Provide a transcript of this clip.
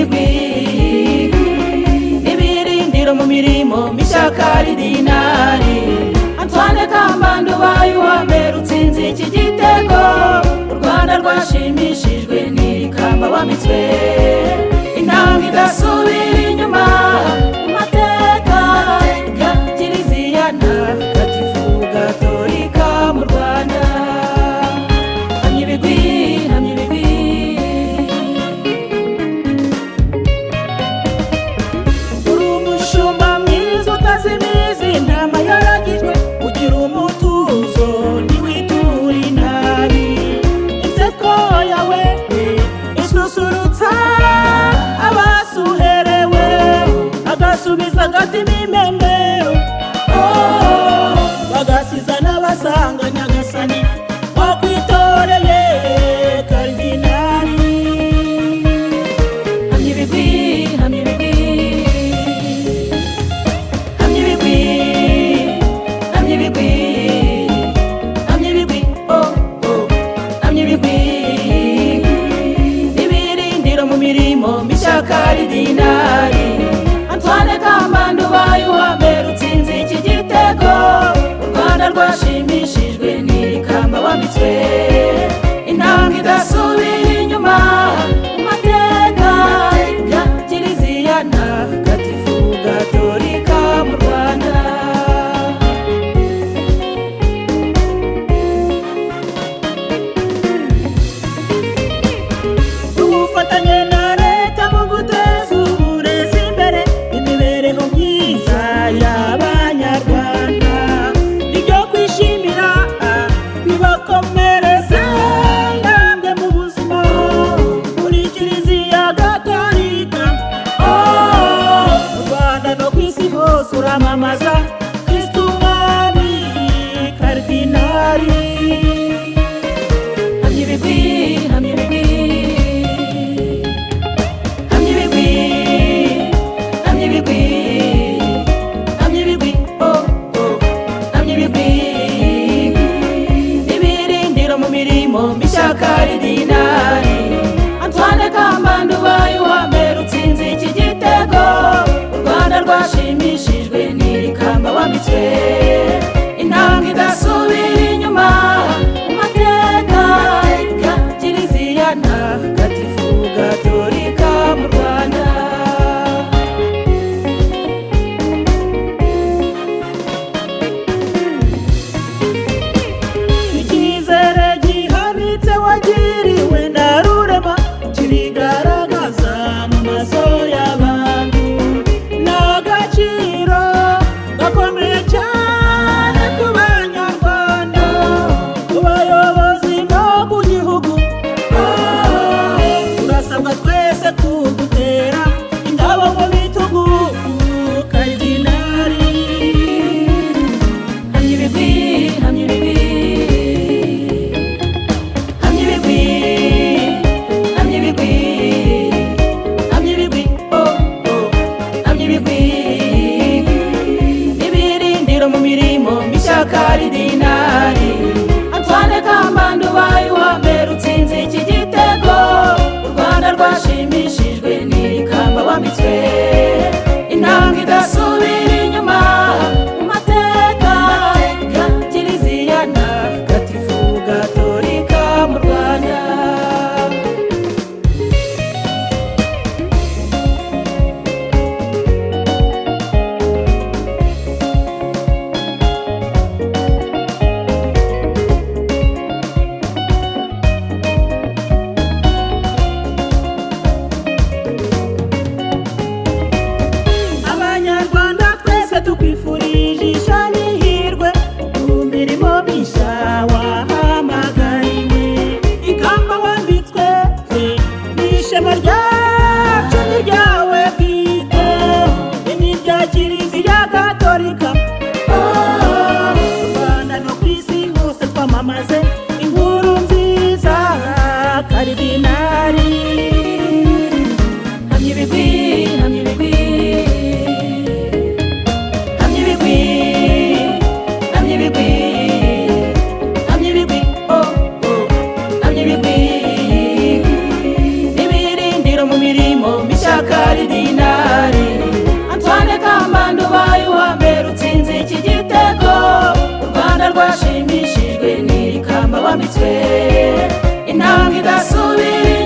ibigwi n'ibirindiro mu mirimo mishya karidinari Antoine Kambanda ubaye uwa mbere utsinze iki gitego u Rwanda rwashimishijwe n'ikamba wambitswe intambwe idasubira inyuma mu mateka ya Kiliziya Ntagatifu Gatolika mu Rwanda hamya ibigwi uri umushumba mwiza utazimiza intama yaragijwe ugira umutuzo ntiwitura inabi inseko yawe isusurutsa abasuherewe agasubiza agatima impembero bagasiza n'abasanga Nyagasani wakwitoreye karidinari hamya ibigwi hamya ibigwi hamya ibigwi hamya ibigwi hamya ibigwi hamya ibigwi n'ibirindiro mu mirimo mishya karidinari Antoine Kambanda ubaye uwa mbere utsinze iki gitego u Rwanda rwashimishijwe n'ikamba wambitswe intambwe idasubira inyuma mu mateka ya Kiliziya Ntagatifu Gatolika mu Rwanda ubufatanye na leta mu guteza uburezi imbere imibereho myiza y'Abanyarwanda nibyo kwishimira bibakomereza intambwe mu buzima muri Kiliziya Gatolika mu Rwanda no ku isi hose uramamaza Kristu Umwami karidinari hamya ibigwi hamya ibigwi hamya ibigwi hamya ibigwi hamya ibigwi hamya ibigwi n'ibirindiro mu mirimo mishya karidinari Antoine Kambanda ubaye uwa mbere utsinze iki gitego u Rwanda rwashimishijwe n'ikamba wambitswe intambwe idasubira inyuma mu mateka ya Kiliziya Ntagatifu Gatolika mu Rwanda icyizere gihanitse wagiriwe na Rurema kirigaragaza mu maso y'abantu n'agaciro gakomeye cyane ku Banyarwanda ku bayobozi no ku gihugu turasabwa twese kugutera indabo mu bitugu karidinari hamya ibigwi hamya ibigwi hamya ibigwi hamya ibigwi hamya ibigwi hamya ibigwi n'ibirindiro mu mirimo mishya karidinari Antoine Kambanda ubaye uwa mbere utsinze iki gitego u Rwanda rwashimishijwe rwashimishijwe n'iri kamba wambitswe, intambwe idasubira